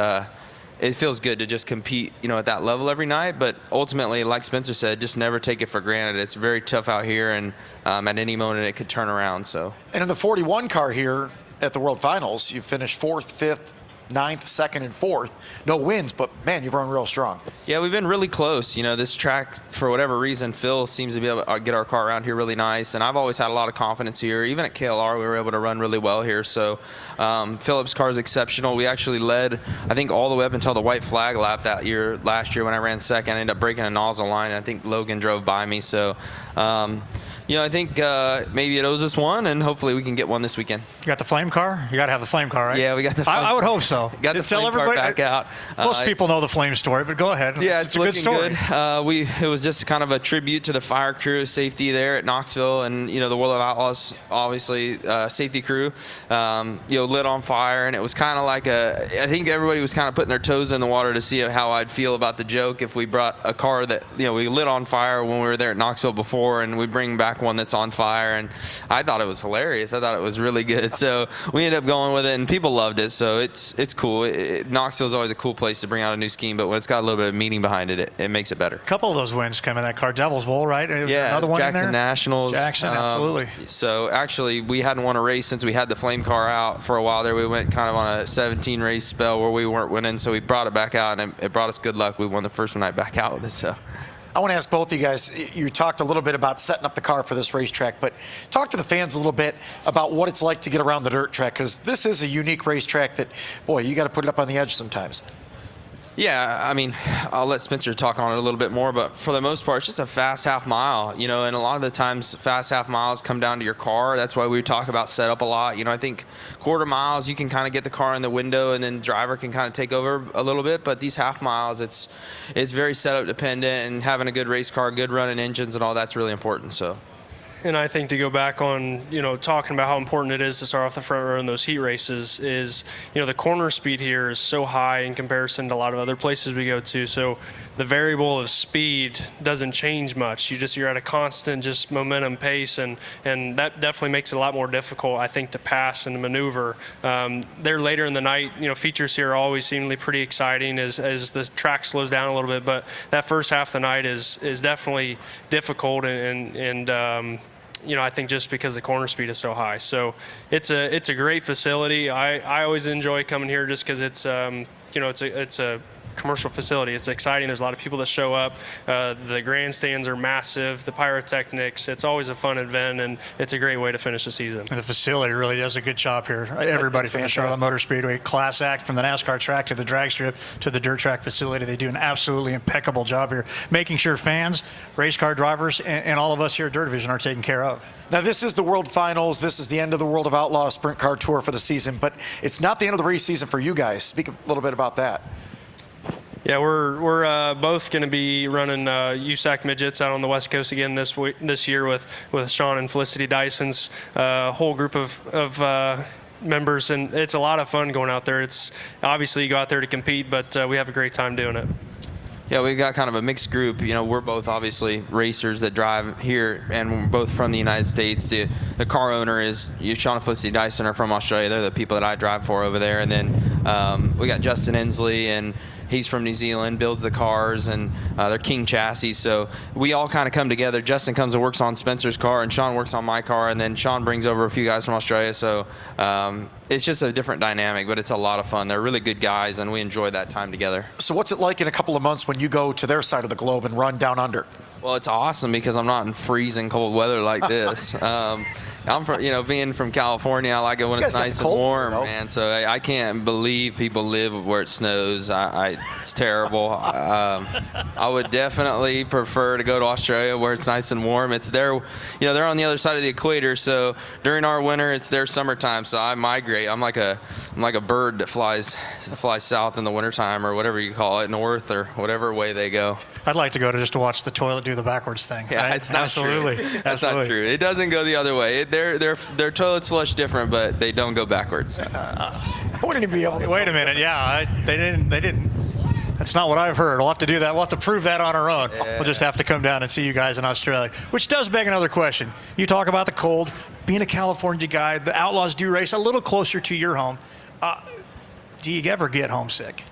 it feels good to just compete, at that level every night. But ultimately, like Spencer said, just never take it for granted. It's very tough out here, and at any moment it could turn around. So. And in the 41 car here at the World Finals, you finished 4th, 5th, 9th, 2nd, and 4th. No wins, but man, you've run real strong. Yeah, we've been really close. This track, for whatever reason, Phil seems to be able to get our car around here really nice, and I've always had a lot of confidence here. Even at KLR, we were able to run really well here. So Philip's car is exceptional. We actually led, I think, all the way up until the white flag lap last year when I ran second. I ended up breaking a nozzle line. I think Logan drove by me. So I think maybe it owes us one, and hopefully we can get one this weekend. You got the flame car? You got to have the flame car, right? Yeah, we got the flame. I would hope so. Got the flame car back out. Most people know the flame story, but go ahead. Yeah, it's a good story. Good. It was just kind of a tribute to the fire crew safety there at Knoxville, and the World of Outlaws, obviously, safety crew, lit on fire, and it was kind of like I think everybody was kind of putting their toes in the water to see how I'd feel about the joke if we brought a car that we lit on fire when we were there at Knoxville before, and we bring back one that's on fire. And I thought it was hilarious. I thought it was really good. So we ended up going with it, and people loved it. So it's cool. Knoxville is always a cool place to bring out a new scheme, but when it's got a little bit of meaning behind it, it makes it better. A couple of those wins come in that car. Devil's Bowl, right? Yeah, another one Jackson in there? Nationals. Jackson, absolutely. So actually, we hadn't won a race since we had the flame car out for a while there. We went kind of on a 17 race spell where we weren't winning, so we brought it back out, and it brought us good luck. We won the first night back out with it. So. I want to ask both of you guys, you talked a little bit about setting up the car for this racetrack, but talk to the fans a little bit about what it's like to get around the dirt track, because this is a unique racetrack that, boy, you got to put it up on the edge sometimes. Yeah, I mean, I'll let Spencer talk on it a little bit more, but for the most part, it's just a fast half mile, and a lot of the times fast half miles come down to your car. That's why we talk about setup a lot. I think quarter miles, you can kind of get the car in the window, and then driver can kind of take over a little bit, but these half miles, it's very setup dependent, and having a good race car, good running engines and all that's really important. So. And I think to go back on, talking about how important it is to start off the front row in those heat races is, the corner speed here is so high in comparison to a lot of other places we go to. So the variable of speed doesn't change much. You're at a constant just momentum pace, and that definitely makes it a lot more difficult, I think, to pass and to maneuver. There later in the night, features here are always seemingly pretty exciting as the track slows down a little bit, but that first half of the night is definitely difficult and I think just because the corner speed is so high. So it's a great facility. I always enjoy coming here just because it's a commercial facility. It's exciting. There's a lot of people that show up. The grandstands are massive. The pyrotechnics. It's always a fun event, and it's a great way to finish the season. And the facility really does a good job here. Everybody from the Charlotte Motor Speedway, class act, from the NASCAR track to the drag strip to the dirt track facility. They do an absolutely impeccable job here, making sure fans, race car drivers, and all of us here at Dirt Division are taken care of. Now, this is the World Finals. This is the end of the World of Outlaws Sprint Car Tour for the season, but it's not the end of the race season for you guys. Speak a little bit about that. Yeah, we're both going to be running USAC midgets out on the West Coast again this year with Sean and Felicity Dyson's whole group of members, and it's a lot of fun going out there. It's obviously you go out there to compete, but we have a great time doing it. Yeah, we've got kind of a mixed group. We're both obviously racers that drive here, and we're both from the United States. The car owner is Sean and Felicity Dyson are from Australia. They're the people that I drive for over there. And then we got Justin Inslee, and he's from New Zealand, builds the cars, and they're King chassis. So we all kind of come together. Justin comes and works on Spencer's car, and Sean works on my car, and then Sean brings over a few guys from Australia. So it's just a different dynamic, but it's a lot of fun. They're really good guys, and we enjoy that time together. So what's it like in a couple of months when you go to their side of the globe and run down under? Well, it's awesome because I'm not in freezing cold weather like this. I'm from, being from California, I like it when it's nice and warm, man. So I can't believe people live where it snows. It's terrible. I would definitely prefer to go to Australia where it's nice and warm. It's their, they're on the other side of the equator. So during our winter, it's their summertime. So I migrate. I'm like a bird that flies south in the wintertime, or whatever you call it, north, or whatever way they go. I'd like to go to just to watch the toilet do the backwards thing. Yeah, it's not Absolutely. true. That's not true. It doesn't go the other way. Their toilets flush different, but they don't go backwards. I wouldn't even be able to. Wait a minute. Yeah, they didn't. That's not what I've heard. We'll have to do that. We'll have to prove that on our own. Yeah. We'll just have to come down and see you guys in Australia, which does beg another question. You talk about the cold. Being a California guy, the Outlaws do race a little closer to your home. Do you ever get homesick?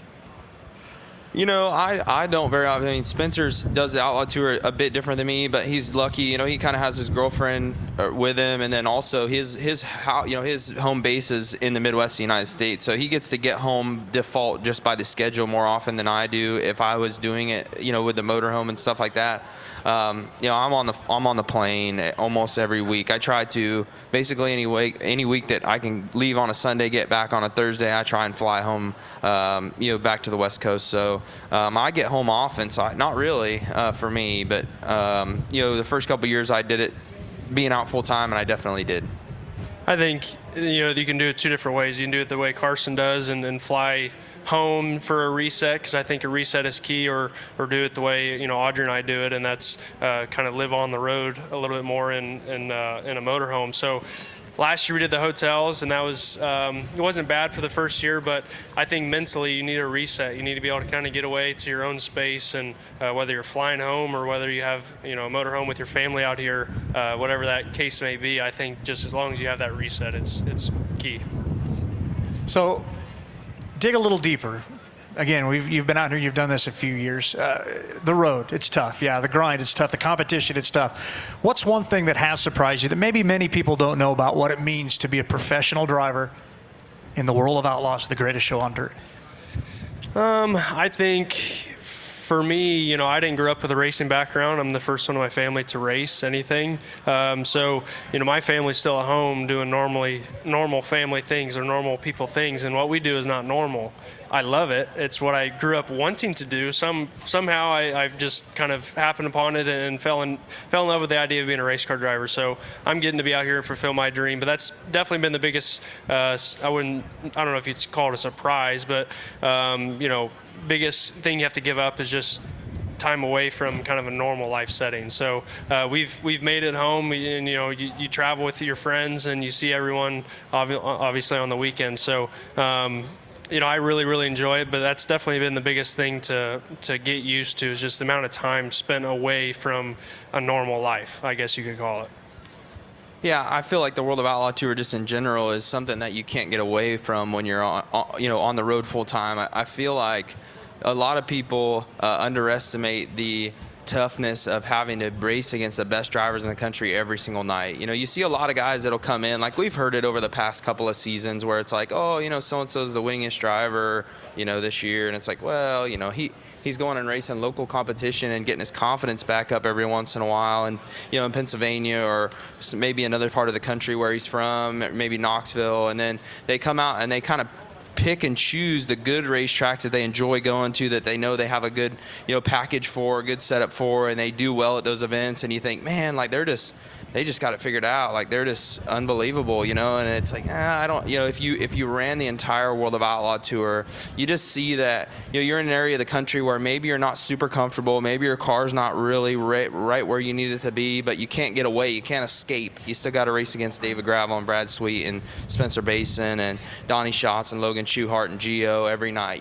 I don't very often. I mean, Spencer's does the Outlaw Tour a bit different than me, but he's lucky. He kind of has his girlfriend with him, and then also his home base is in the Midwest of the United States, so he gets to get home default just by the schedule more often than I do. If I was doing it, with the motorhome and stuff like that, I'm on the plane almost every week. I try to basically any week that I can leave on a Sunday, get back on a Thursday. I try and fly home, back to the West Coast. So I get home often. So not really for me, but the first couple of years I did it being out full time, and I definitely did. I think you can do it two different ways. You can do it the way Carson does and fly home for a reset, because I think a reset is key, or do it the way Audrey and I do it, and that's kind of live on the road a little bit more in a motorhome. So last year we did the hotels, and that was it wasn't bad for the first year, but I think mentally you need a reset. You need to be able to kind of get away to your own space, and whether you're flying home or whether you have a motorhome with your family out here, whatever that case may be, I think just as long as you have that reset, it's key. So dig a little deeper. Again, you've been out here, you've done this a few years. The road, it's tough. Yeah, the grind, it's tough. The competition, it's tough. What's one thing that has surprised you that maybe many people don't know about what it means to be a professional driver in the world of Outlaws, the greatest show on dirt? I think for me, I didn't grow up with a racing background. I'm the first one in my family to race anything. So, my family's still at home doing normal family things or normal people things, and what we do is not normal. I love it. It's what I grew up wanting to do. Somehow I've just kind of happened upon it and fell in love with the idea of being a race car driver. So I'm getting to be out here and fulfill my dream. But that's definitely been the biggest. I don't know if you'd call it a surprise, but biggest thing you have to give up is just time away from kind of a normal life setting. So we've made it home, and you travel with your friends and you see everyone obviously on the weekend. So I really, really enjoy it, but that's definitely been the biggest thing to get used to, is just the amount of time spent away from a normal life, I guess you could call it. Yeah, I feel like the World of Outlaw Tour just in general is something that you can't get away from when you're on the road full time. I feel like a lot of people underestimate the toughness of having to race against the best drivers in the country every single night. You see a lot of guys that'll come in, like we've heard it over the past couple of seasons, where it's like, so-and-so's the winningest driver, this year. And it's like, well, he's going and racing local competition and getting his confidence back up every once in a while. And, in Pennsylvania or maybe another part of the country where he's from, maybe Knoxville. And then they come out and they kind of pick and choose the good racetracks that they enjoy going to, that they know they have a good, package for, a good setup for, and they do well at those events. And you think, man, like they just got it figured out. Like they're just unbelievable, and it's like, I don't, if you ran the entire World of Outlaw Tour, you just see that, you're in an area of the country where maybe you're not super comfortable. Maybe your car's not really right where you need it to be, but you can't get away. You can't escape. You still got to race against David Gravel and Brad Sweet and Spencer Bayston and Donnie Schatz and Logan Schuchart and Gio every night.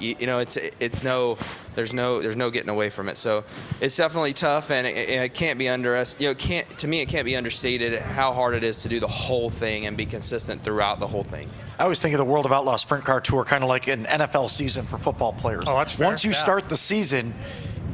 There's no getting away from it. So it's definitely tough, and it can't be to me it can't be understated how hard it is to do the whole thing and be consistent throughout the whole thing. I always think of the World of Outlaw Sprint Car Tour kind of like an NFL season for football players. Oh, that's fair. Once you Yeah. start the season,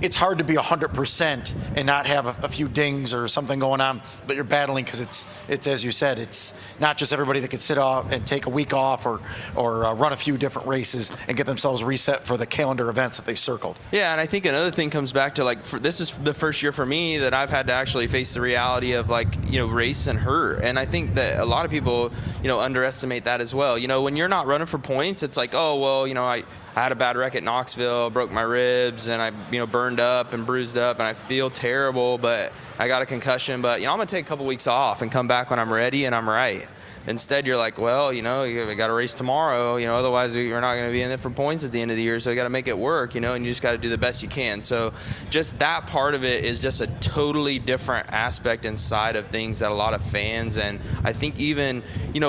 it's hard to be 100% and not have a few dings or something going on that you're battling, because it's as you said, it's not just everybody that can sit off and take a week off or run a few different races and get themselves reset for the calendar events that they've circled. Yeah, and I think another thing comes back to, like, this is the first year for me that I've had to actually face the reality of, like, race and hurt. And I think that a lot of people, underestimate that as well. When you're not running for points, it's like, oh, well, I had a bad wreck at Knoxville, broke my ribs, and I, burned up and bruised up, and I feel terrible, but I got a concussion. But, I'm going to take a couple weeks off and come back when I'm ready and I'm right. Instead, you're like, well, we got to race tomorrow, otherwise we're not going to be in it for points at the end of the year, so you got to make it work, and you just got to do the best you can. So just that part of it is just a totally different aspect inside of things that a lot of fans, and I think even,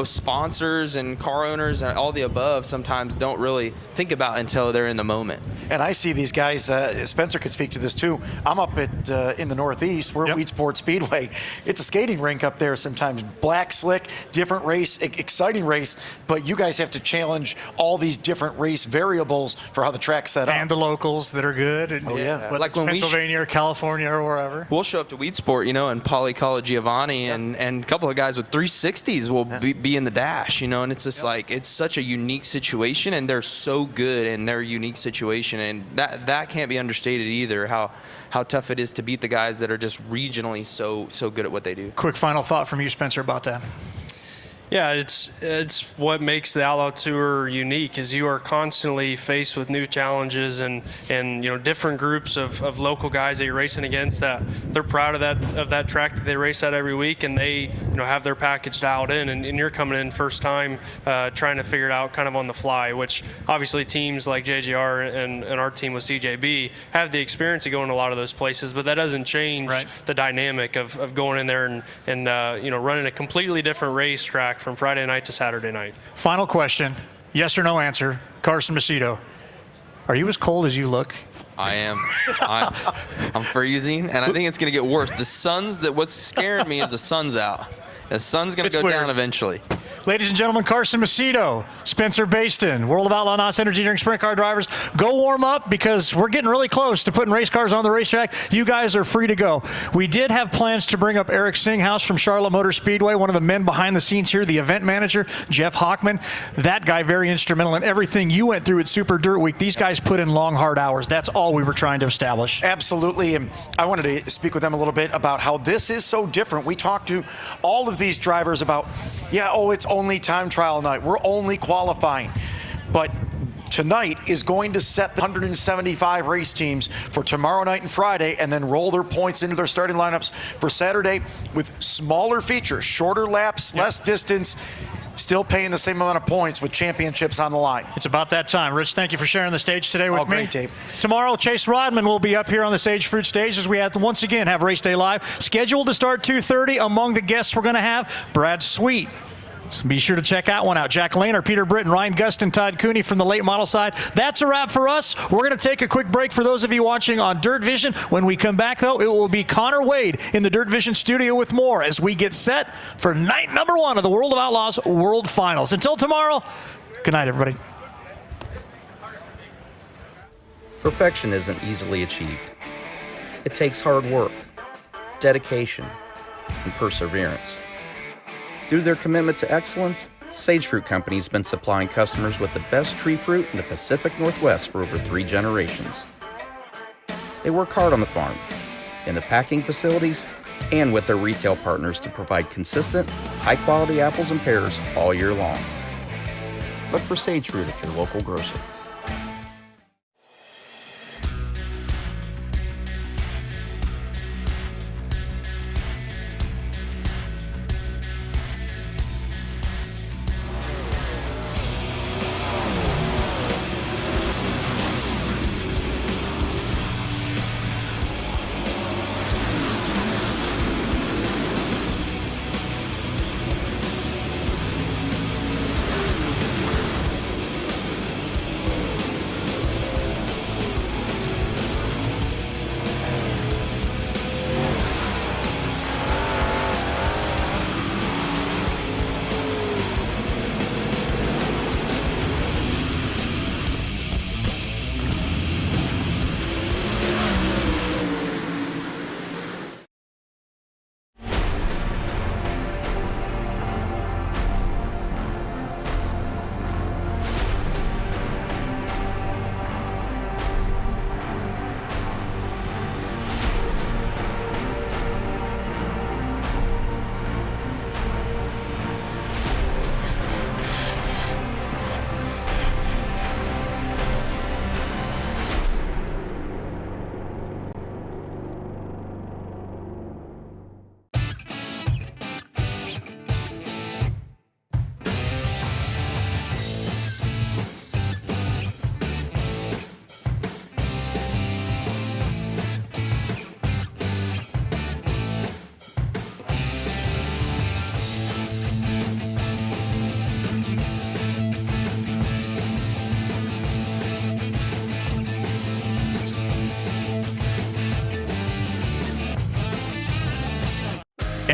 sponsors and car owners and all the above sometimes don't really think about until they're in the moment. And I see these guys, Spencer could speak to this too. I'm up at in the Northeast. We're at Wheat Sport Speedway. It's a skating rink up there sometimes. Black, slick, different race, exciting race, but you guys have to challenge all these different race variables for how the track's set up. And the locals that are good. And whether Like it's when Pennsylvania or California or wherever. We'll show up to Wheat Sport, and Pauly Giovanni and a couple of guys with 360s will be in the dash, and it's just like, it's such a unique situation, and they're so good in their unique situation, and that can't be understated either, how tough it is to beat the guys that are just regionally so good at what they do. Quick final thought from you, Spencer, about that. Yeah, it's what makes the Outlaw Tour unique, is you are constantly faced with new challenges and different groups of local guys that you're racing against that they're proud of that track that they race at every week, and they have their package dialed in, and you're coming in first time trying to figure it out kind of on the fly, which obviously teams like JGR and our team with CJB have the experience of going to a lot of those places, but that doesn't change the dynamic of going in there and running a completely different racetrack from Friday night to Saturday night. Final question, yes or no answer. Carson Macedo, are you as cold as you look? I am. I'm freezing, and I think it's going to get worse. What's scaring me is the sun's out. The sun's going to go down eventually. Ladies and gentlemen, Carson Macedo, Spencer Bayston, World of Outlaw NOS Energy Drink Sprint Car drivers, go warm up because we're getting really close to putting race cars on the racetrack. You guys are free to go. We did have plans to bring up Eric Singhaus from Charlotte Motor Speedway, one of the men behind the scenes here, the event manager, Jeff Hachmann. That guy very instrumental in everything you went through at Super Dirt Week. These guys put in long, hard hours. That's all we were trying to establish. Absolutely, and I wanted to speak with them a little bit about how this is so different. We talked to all of these drivers about, it's only time trial night. We're only qualifying. But tonight is going to set the 175 race teams for tomorrow night and Friday, and then roll their points into their starting lineups for Saturday with smaller features, shorter laps, less distance, still paying the same amount of points with championships on the line. It's about that time. Rich, thank you for sharing the stage today with me. Great, Dave. Tomorrow, Chase Rodman will be up here on the Sage Fruit stage as we have to once again have Race Day Live. Scheduled to start 2:30. Among the guests we're going to have, Brad Sweet. So be sure to check that one out. Jack Lehner, Peter Britton, Ryan Gustin, Todd Cooney from the late model side. That's a wrap for us. We're going to take a quick break for those of you watching on Dirt Vision. When we come back, though, it will be Connor Wade in the Dirt Vision studio with more as we get set for night number 1 of the World of Outlaws World Finals. Until tomorrow, good night, everybody. Perfection isn't easily achieved. It takes hard work, dedication, and perseverance. Through their commitment to excellence, Sage Fruit Company has been supplying customers with the best tree fruit in the Pacific Northwest for over 3 generations. They work hard on the farm, in the packing facilities, and with their retail partners to provide consistent, high-quality apples and pears all year long. Look for Sage Fruit at your local grocer.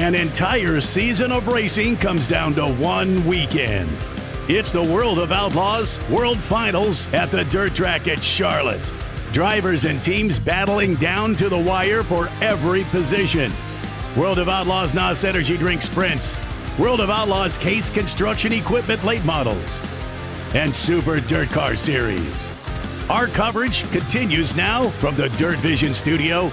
An entire season of racing comes down to one weekend. It's the World of Outlaws World Finals at the dirt track at Charlotte. Drivers and teams battling down to the wire for every position. World of Outlaws NOS Energy Drink Sprints. World of Outlaws Case Construction Equipment Late Models. And Super Dirt Car Series. Our coverage continues now from the Dirt Vision Studio.